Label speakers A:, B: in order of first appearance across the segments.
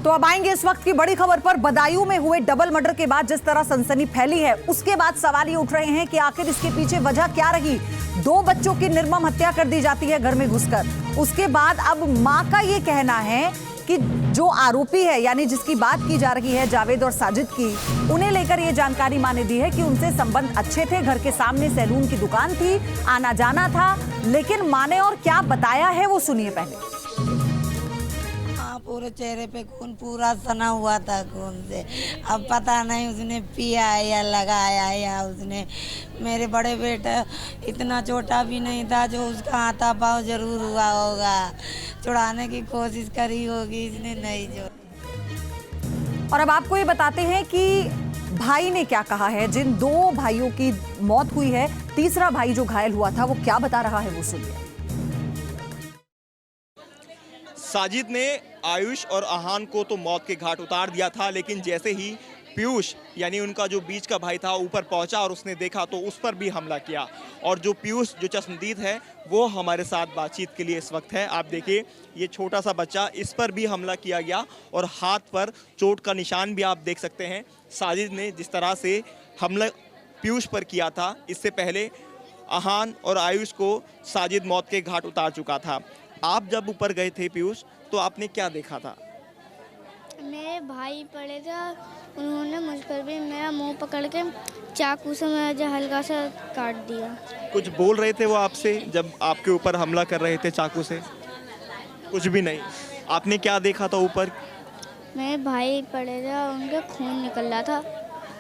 A: तो अब आएंगे इस वक्त की बड़ी खबर पर। बदायूं में हुए डबल मर्डर के बाद जिस तरह सनसनी फैली है, उसके बाद सवाल ये उठ रहे हैं कि आखिर इसके पीछे वजह क्या रही। 2 बच्चों की निर्मम हत्या कर दी जाती है घर में घुसकर। उसके बाद अब मां का ये कहना है कि जो आरोपी है, यानी जिसकी बात की जा रही है जावेद और साजिद की, उन्हें लेकर ये जानकारी मां ने दी है कि उनसे संबंध अच्छे थे, घर के सामने सैलून की दुकान थी, आना जाना था। लेकिन मां ने और क्या बताया है वो सुनिए पहले।
B: पूरे चेहरे पे खून पूरा सना हुआ था खून से। अब पता नहीं उसने पिया है या लगाया है या उसने। मेरे बड़े बेटा इतना छोटा भी नहीं था जो उसका हाथापाव जरूर हुआ होगा। छुड़ाने की कोशिश करी होगी इसने, नहीं जो।
A: और अब आपको ये बताते हैं कि भाई ने क्या कहा है। जिन 2 भाइयों की मौत हुई है, तीसरा भाई जो घायल हुआ था वो क्या बता रहा है वो सुनिए।
C: साजिद ने आयुष और आहान को तो मौत के घाट उतार दिया था, लेकिन जैसे ही पीयूष यानी उनका जो बीच का भाई था ऊपर पहुंचा और उसने देखा तो उस पर भी हमला किया। और जो पीयूष जो चश्मदीद है वो हमारे साथ बातचीत के लिए इस वक्त है। आप देखिए ये छोटा सा बच्चा, इस पर भी हमला किया गया और हाथ पर चोट का निशान भी आप देख सकते हैं। साजिद ने जिस तरह से हमला पीयूष पर किया था, इससे पहले आहान और आयुष को साजिद मौत के घाट उतार चुका था। आप जब ऊपर गए थे पीयूष, तो आपने क्या देखा था?
D: मेरे भाई पड़े थे, उन्होंने मुझ पर भी मेरा मुंह पकड़ के चाकू से मुझे हल्का सा काट दिया।
C: कुछ बोल रहे थे वो आपसे जब आपके ऊपर हमला कर रहे थे चाकू से? कुछ भी नहीं। आपने क्या देखा था ऊपर?
D: मेरे भाई पड़े थे, उनके खून निकल रहा था।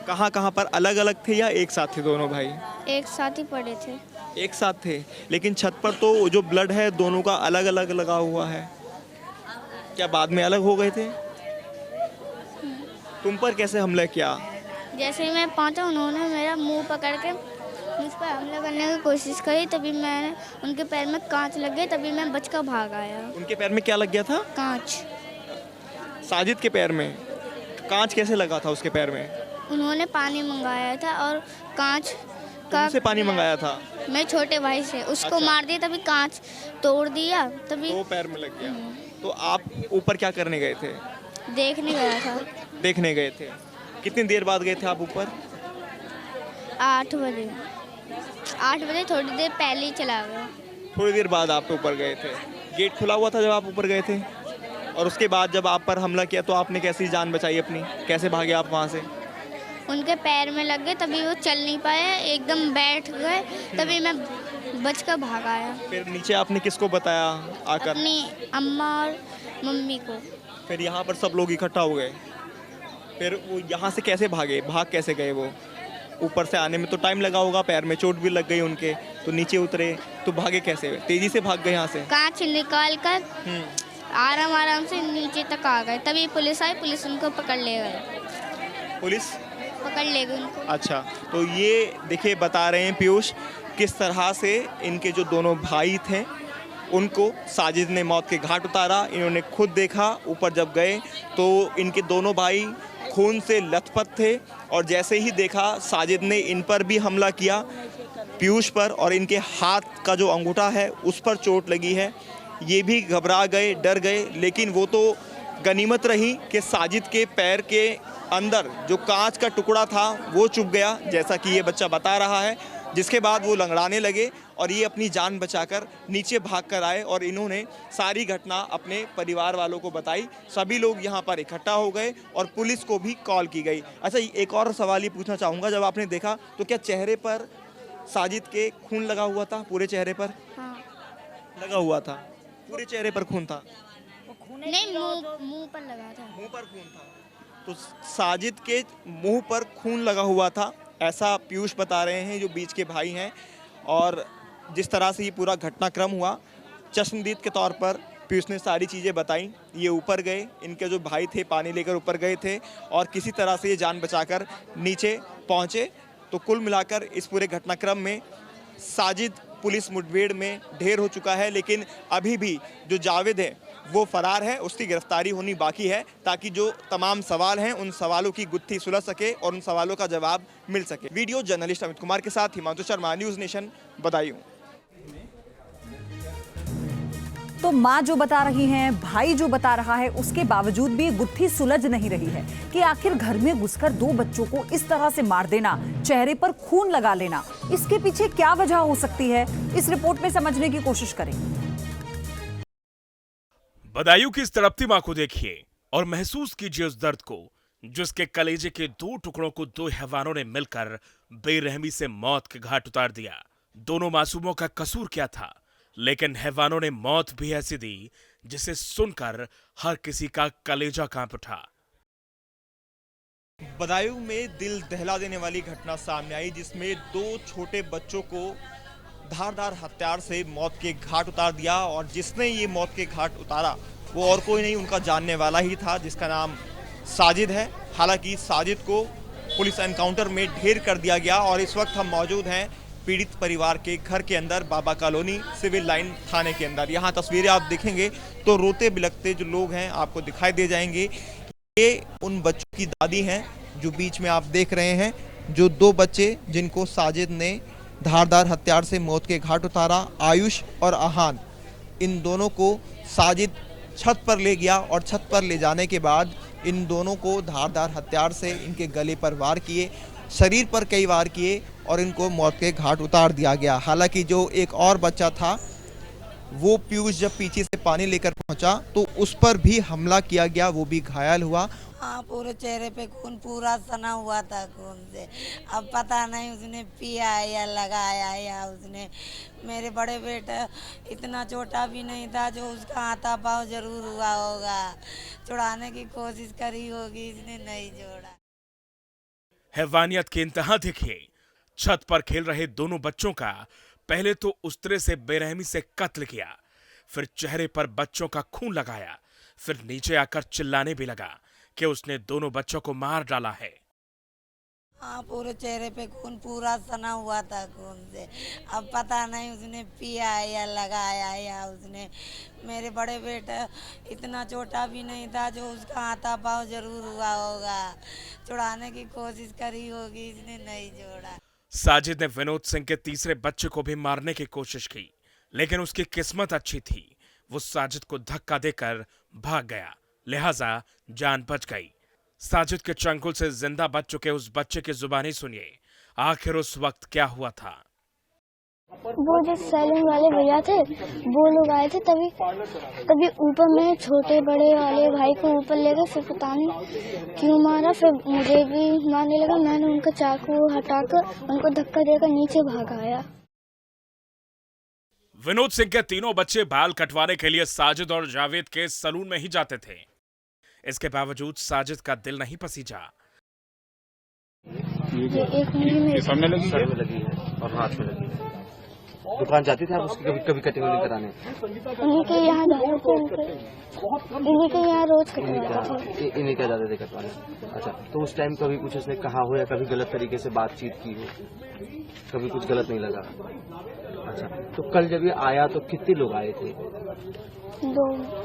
C: कहाँ कहाँ पर? अलग अलग थे या एक साथ थे दोनों भाई?
D: एक साथ ही पड़े थे।
C: एक साथ थे, लेकिन छत पर तो जो ब्लड है दोनों का अलग अलग लगा हुआ है। क्या बाद में अलग हो गए थे? तुम पर कैसे हमला किया?
D: जैसे ही मैं पहुंचा, उन्होंने मेरा मुंह पकड़ के मुझ पर हमला करने की कोशिश करी। तभी मैंने, उनके पैर में कांच लग गए, तभी मैं बचकर भाग आया।
C: उनके पैर में क्या लग गया था?
D: कांच।
C: साजिद के पैर में कांच कैसे लगा था? उसके पैर में
D: उन्होंने पानी मंगाया था और कांच का
C: से पानी मंगाया था।
D: मैं छोटे भाई से उसको
C: अच्छा।
D: मार दिया, तभी कांच तोड़ दिया, तभी
C: तो पैर में लग गया। तो आप ऊपर क्या करने गए थे?
D: देखने गया था।
C: देखने गए थे। कितनी देर बाद गए थे आप ऊपर?
D: 8 बजे। 8 बजे थोड़ी देर पहले ही चला गया।
C: थोड़ी देर बाद आप ऊपर गए थे। गेट खुला हुआ था जब आप ऊपर गए थे? और उसके बाद जब आप पर हमला किया तो आपने कैसी जान बचाई अपनी? कैसे भागे आप वहाँ से?
D: उनके पैर में लग गए, तभी वो चल नहीं पाए, एकदम बैठ गए, तभी मैं बचकर भाग आया।
C: फिर नीचे आपने किसको बताया आकर?
D: अपनी अम्मा और मम्मी को।
C: फिर यहाँ पर सब लोग इकट्ठा हो गए। फिर वो यहाँ से कैसे भागे? भाग कैसे गए वो? ऊपर से आने में तो टाइम लगा होगा, पैर में चोट भी लग गई उनके, तो नीचे उतरे तो भागे कैसे? तेजी से भाग गए यहाँ से?
D: कांच निकाल कर आराम आराम से नीचे तक आ गए, तभी पुलिस आई, पुलिस उनको पकड़ ले गए।
C: पुलिस
D: पकड़ ले गए उनको।
C: अच्छा, तो ये देखिए बता रहे हैं पीयूष किस तरह से इनके जो दोनों भाई थे उनको साजिद ने मौत के घाट उतारा। इन्होंने खुद देखा, ऊपर जब गए तो इनके दोनों भाई खून से लथपथ थे और जैसे ही देखा साजिद ने इन पर भी हमला किया, पीयूष पर, और इनके हाथ का जो अंगूठा है उस पर चोट लगी है। ये भी घबरा गए, डर गए, लेकिन वो तो गनीमत रही कि साजिद के पैर के अंदर जो कांच का टुकड़ा था वो चुभ गया, जैसा कि ये बच्चा बता रहा है। जिसके बाद वो लंगड़ाने लगे और ये अपनी जान बचाकर नीचे भागकर आए और इन्होंने सारी घटना अपने परिवार वालों को बताई। सभी लोग यहाँ पर इकट्ठा हो गए और पुलिस को भी कॉल की गई। अच्छा, एक और सवाल ये पूछना चाहूँगा, जब आपने देखा तो क्या चेहरे पर साजिद के खून लगा हुआ था? पूरे चेहरे पर?
D: हाँ।
C: लगा हुआ था? पूरे चेहरे पर खून था?
D: नहीं, मुंह पर लगा था।
C: मुंह पर खून था? तो साजिद के मुंह पर खून लगा हुआ था, ऐसा पीयूष बता रहे हैं जो बीच के भाई हैं। और जिस तरह से ये पूरा घटनाक्रम हुआ, चश्मदीद के तौर पर पीयूष ने सारी चीज़ें बताई। ये ऊपर गए, इनके जो भाई थे पानी लेकर ऊपर गए थे और किसी तरह से ये जान बचाकर नीचे पहुँचे। तो कुल मिलाकर इस पूरे घटनाक्रम में साजिद पुलिस मुठभेड़ में ढेर हो चुका है, लेकिन अभी भी जो जावेद है वो फरार है, उसकी गिरफ्तारी होनी बाकी है, ताकि जो तमाम सवाल हैं उन सवालों की गुत्थी सुलझ सके और उन सवालों का जवाब मिल सके। वीडियो जर्नलिस्ट अमित कुमार के साथ हिमांशु शर्मा, न्यूज़ नेशन, बदायूं।
A: तो माँ जो बता रही हैं, भाई जो बता रहा है, उसके बावजूद भी गुत्थी सुलझ नहीं रही है कि आखिर घर में घुसकर 2 बच्चों को इस तरह से मार देना, चेहरे पर खून लगा लेना, इसके पीछे क्या वजह हो सकती है, इस रिपोर्ट में समझने की कोशिश करेंगे।
E: बदायूं की इस तड़पती मां को देखिए और महसूस कीजिए उस दर्द को जिसके कलेजे के 2 टुकड़ों को 2 हैवानों ने मिलकर बेरहमी से मौत के घाट उतार दिया। दोनों मासूमों का कसूर क्या था, लेकिन हैवानों ने मौत भी ऐसी दी जिसे सुनकर हर किसी का कलेजा कांप उठा।
C: बदायूं में दिल दहला देने वाली घटना सामने आई, जिसमें 2 छोटे बच्चों को धारदार हथियार से मौत के घाट उतार दिया। और जिसने ये मौत के घाट उतारा वो और कोई नहीं, उनका जानने वाला ही था, जिसका नाम साजिद है। हालांकि साजिद को पुलिस एनकाउंटर में ढेर कर दिया गया और इस वक्त हम मौजूद हैं पीड़ित परिवार के घर के अंदर, बाबा कॉलोनी सिविल लाइन थाने के अंदर। यहाँ तस्वीरें आप देखेंगे तो रोते बिलखते जो लोग हैं आपको दिखाई दे जाएंगे। ये उन बच्चों की दादी हैं जो बीच में आप देख रहे हैं, जो 2 बच्चे जिनको साजिद ने धारदार हथियार से मौत के घाट उतारा, आयुष और आहान। इन दोनों को साजिद छत पर ले गया और छत पर ले जाने के बाद इन दोनों को धारदार हथियार से इनके गले पर वार किए, शरीर पर कई वार किए और इनको मौत के घाट उतार दिया गया। हालांकि जो एक और बच्चा था, वो पीयूष जब पीछे से पानी लेकर पहुंचा तो उस पर भी हमला किया गया, वो भी घायल हुआ।
B: हाँ, पूरे चेहरे पे खून पूरा सना हुआ था खून से। अब पता नहीं उसने पिया है या लगाया या उसने, मेरे बड़े बेटा इतना छोटा भी नहीं था, जो उसका हाथापाव जरूर हुआ होगा। छुड़ाने की कोशिश करी होगी, इसने नहीं छोड़ा।
E: हैवानियत की इंतहा देखिए। छत पर खेल रहे दोनों बच्चों का पहले तो उस्तरे से बेरहमी से कत्ल किया, फिर चेहरे पर बच्चों का खून लगाया, फिर नीचे आकर चिल्लाने भी लगा कि उसने दोनों बच्चों को मार डाला है।
B: हाँ, पूरे चेहरे पे खून पूरा सना हुआ था खून से। अब पता नहीं उसने पिया है या लगाया या उसने, मेरे बड़े बेटा इतना छोटा भी नहीं था, जो उसका हाथापाव जरूर हुआ होगा। छुड़ाने की कोशिश करी होगी, इसने नहीं छोड़ा।
E: साजिद ने विनोद सिंह के तीसरे बच्चे को भी मारने की कोशिश की, लेकिन उसकी किस्मत अच्छी थी, वो साजिद को धक्का देकर भाग गया, लिहाजा जान बच गई। साजिद के चंगुल से जिंदा बच चुके उस बच्चे की जुबानी सुनिए, आखिर उस वक्त क्या हुआ था।
F: वो जो सैलून वाले भैया थे, वो लोग आए थे, तभी ऊपर में छोटे बड़े वाले भाई को ऊपर ले गए, फिर पता नहीं क्यों मारा, फिर मुझे भी मारने लगा। मैंने उनका चाकू हटाकर उनको धक्का देकर नीचे भाग आया।
E: विनोद सिंह के तीनों बच्चे बाल कटवाने के लिए साजिद और जावेद के सलून में ही जाते थे। इसके बावजूद साजिद का दिल नहीं पसीजा।
F: ये एक महीने
G: सामने लगी है और हाथ में लगी है। दुकान जाती थी आप उसकी कभी कटिंग नहीं कराने?
F: उन्हीं के यहाँ जाते थे, इन्हीं के यहाँ रोज कटवाते थे।
G: इन्हीं क्या जाते थे कटवाने? अच्छा, तो उस टाइम कभी कुछ उसने कहा हो या कभी गलत तरीके से बातचीत की हो? कभी कुछ गलत नहीं लगा? अच्छा, तो कल जब ये आया तो कितने लोग आए थे?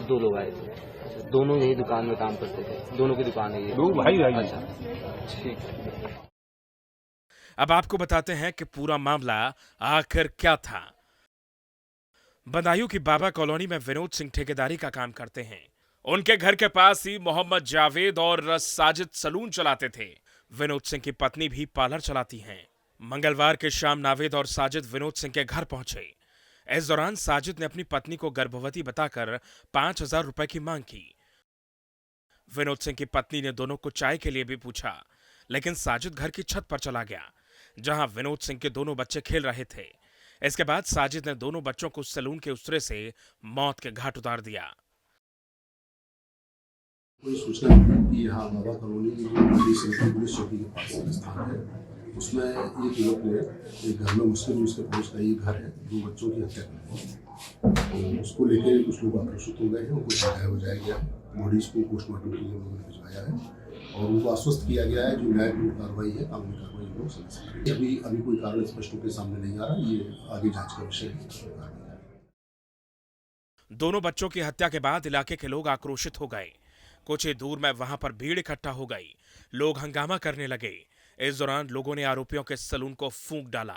F: 2
G: लोग आए थे। अच्छा, दोनों यही दुकान में काम करते थे? दोनों की दुकान है ये?
H: 2 भाई।
G: अच्छा, ठीक है।
E: अब आपको बताते हैं कि पूरा मामला आखिर क्या था। बदायूं की बाबा कॉलोनी में विनोद सिंह ठेकेदारी का काम करते हैं। उनके घर के पास ही मोहम्मद जावेद और साजिद सलून चलाते थे। विनोद सिंह की पत्नी भी पार्लर चलाती हैं। मंगलवार के शाम नावेद और साजिद विनोद सिंह के घर पहुंचे। इस दौरान साजिद ने अपनी पत्नी को गर्भवती बताकर 5,000 रुपए की मांग की। विनोद सिंह की पत्नी ने दोनों को चाय के लिए भी पूछा, लेकिन साजिद घर की छत पर चला गया, जहां विनोद सिंह के दोनों बच्चे खेल रहे थे। इसके बाद साजिद ने दोनों बच्चों को सलून के उस्तरे से मौत के घाट उतार दिया।
I: कोई सूचना कि यहाँ बाबा कॉलोनी पुलिस चौकी के पास स्थान है, उसमें एक युवक ने एक घर में मुस्लिम उसके पड़ोस का ये घर है, 2 बच्चों की हत्या कर दी। तो उसको लेकर कुछ लोग आक्रोशित हो गए हैं, उनको सजाया बजाया गया, बॉडीज को पोस्टमार्टम के लिए लोगों ने भिजवाया है और उनको आश्वस्त किया गया है जो न्यायपूर्ण कार्रवाई है, कानूनी कार्रवाई लोग समझ सकते हैं। अभी कोई कारण स्पष्ट होकर सामने नहीं आ रहा, ये आगे जांच का विषय है।
E: दोनों बच्चों की हत्या के बाद इलाके के लोग आक्रोशित हो गए। कुछ ही दूर में वहां पर भीड़ इकट्ठा हो गई, लोग हंगामा करने लगे। इस दौरान लोगों ने आरोपियों के सलून को फूंक डाला।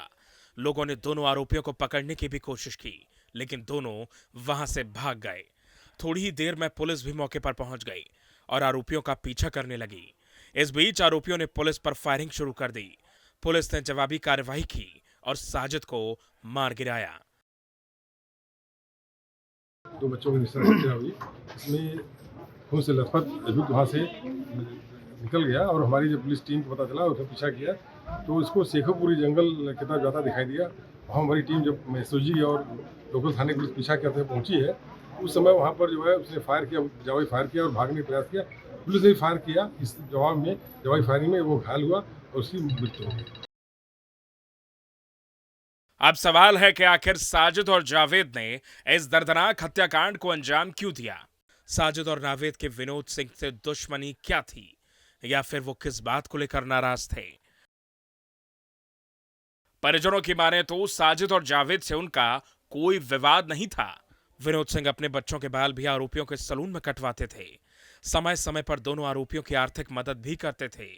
E: लोगों ने दोनों आरोपियों को पकड़ने की भी कोशिश की, लेकिन दोनों वहां से भाग गए। थोड़ी ही देर में पुलिस भी मौके पर पहुंच गई और आरोपियों का पीछा करने लगी। इस बीच आरोपियों ने पुलिस पर फायरिंग शुरू कर दी। पुलिस ने जवाबी कार्रवाई की और साजिद को मार गिराया।
I: 2 बच्चों की निशान हत्या हुई। इसमें खून से लथपथ अभियुक्त वहाँ से निकल गया और हमारी जब पुलिस टीम को पता चला, उसने पीछा किया तो इसको शेखोपुरी जंगल की तरफ जाता दिखाई दिया। वहाँ हमारी टीम जब एसओजी और लोकल थाने पुलिस पीछा करते हुए पहुँची है, उस समय वहाँ पर जो है उसने फायर किया, जवाबी फायर किया और भागने का प्रयास किया। पुलिस ने भी फायर किया। इस जवाबी फायरिंग में वो घायल हुआ और उसकी मृत्यु हो गई।
E: अब सवाल है कि आखिर साजिद और जावेद ने इस दर्दनाक हत्याकांड को अंजाम क्यों दिया? साजिद और नावेद के विनोद सिंह से दुश्मनी क्या थी, या फिर वो किस बात को लेकर नाराज थे? परिजनों की माने तो साजिद और जावेद से उनका कोई विवाद नहीं था। विनोद सिंह अपने बच्चों के बाल भी आरोपियों के सलून में कटवाते थे। समय समय पर दोनों आरोपियों की आर्थिक मदद भी करते थे।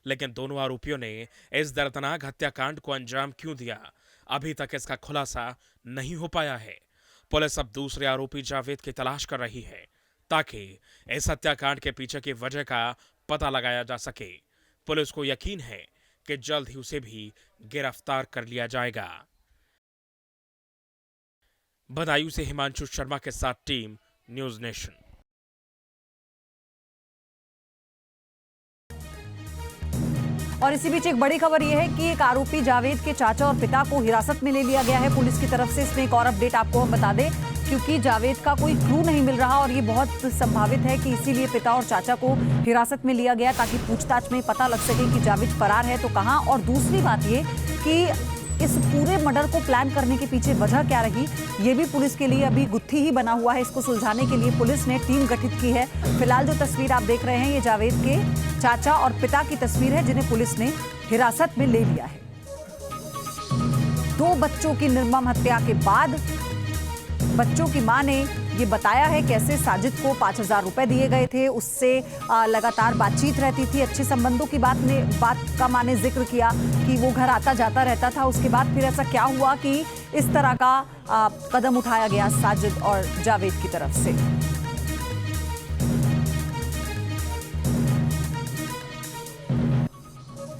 E: लेकिन दोनों आरोपियों ने इस दर्दनाक हत्याकांड को अंजाम क्यों दिया, अभी तक इसका खुलासा नहीं हो पाया है। पुलिस अब दूसरे आरोपी जावेद की तलाश कर रही है ताकि इस हत्याकांड के पीछे की वजह का पता लगाया जा सके। पुलिस को यकीन है कि जल्द ही उसे भी गिरफ्तार कर लिया जाएगा। बदायूं से हिमांशु शर्मा के साथ टीम न्यूज नेशन।
A: और इसी बीच एक बड़ी खबर यह है कि एक आरोपी जावेद के चाचा और पिता को हिरासत में ले लिया गया है पुलिस की तरफ से। इसमें एक और अपडेट आपको हम बता दें, क्योंकि जावेद का कोई क्लू नहीं मिल रहा और ये बहुत संभावित है कि इसीलिए पिता और चाचा को हिरासत में लिया गया ताकि पूछताछ में पता लग सके कि जावेद फरार है तो कहां। और दूसरी बात ये कि इस पूरे मर्डर को प्लान करने के पीछे वजह क्या रही, ये भी पुलिस के लिए अभी गुत्थी ही बना हुआ है। इसको सुलझाने के लिए पुलिस ने टीम गठित की है। फिलहाल जो तस्वीर आप देख रहे हैं ये जावेद के चाचा और पिता की तस्वीर है जिन्हें पुलिस ने हिरासत में ले लिया है। 2 बच्चों की निर्मम हत्या के बाद बच्चों की मां ने ये बताया है कैसे साजिद को 5,000 रुपए दिए गए थे, उससे लगातार बातचीत रहती थी, अच्छे संबंधों की बात का मां ने जिक्र किया कि वो घर आता जाता रहता था। उसके बाद फिर ऐसा क्या हुआ कि इस तरह का कदम उठाया गया साजिद और जावेद की तरफ से।